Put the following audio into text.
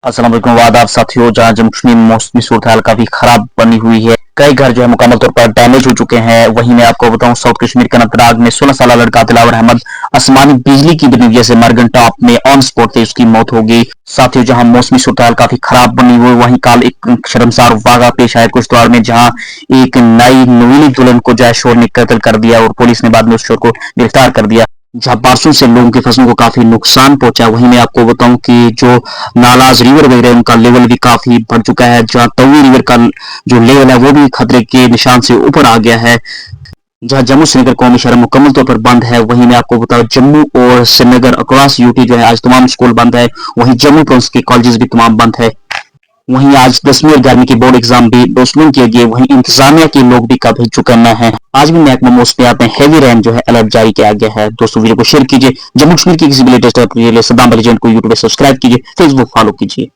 अस्सलाम वालेकुम वादाब साथियों। जहां जम्मू कश्मीर में मौसमी सूरत हाल काफी खराब बनी हुई है, कई घर जो है मुकम्मल तौर पर डैमेज हो चुके हैं। वहीं मैं आपको बताऊं, साउथ कश्मीर के अनंतनाग में 16 साल लड़का दिलावर अहमद आसमानी बिजली की गिरने की वजह से मरगन टॉप में ऑन स्पॉट थे, उसकी मौत हो गई। साथियों, जहां मौसमी सूरत हाल काफी खराब बनी हुई, वहीं कल एक शर्मसार वाक़ा पेश आया कुश्तवाड़ में, जहां एक नई नवीली दुल्हन को जो है शोर ने कत्ल कर दिया और पुलिस ने बाद में उस शोर को गिरफ्तार कर दिया। जहां बारिशों से लोगों की फसलों को काफी नुकसान पहुंचा। वहीं मैं आपको बताऊं कि जो नालाज रिवर वगैरह है उनका लेवल भी काफी बढ़ चुका है। जहां तवी रिवर का जो लेवल है वो भी खतरे के निशान से ऊपर आ गया है। जहां जम्मू श्रीनगर कौमी सड़क मुकम्मल तौर पर बंद है। वहीं मैं आपको बताऊं, जम्मू और श्रीनगर अक्रॉस यूटी जो है आज तमाम स्कूल बंद है। वहीं जम्मू प्रोविंस के कॉलेजेस भी तमाम बंद है। वहीं आज 10वीं और 11वीं के बोर्ड एग्जाम भी पोस्टपोन किए गए। वहीं इंतजामिया के लोग भी काफी चौकन्ना है। आज भी महकमा मौसमियात में हैवी रेन जो है अलर्ट जारी किया गया है। दोस्तों, वीडियो को शेयर कीजिए। जम्मू कश्मीर की किसी भी लेटेस्ट अपडेट के लिए सद्दाम एजेंट को यूट्यूब पर सब्सक्राइब कीजिए, फेसबुक फॉलो कीजिए।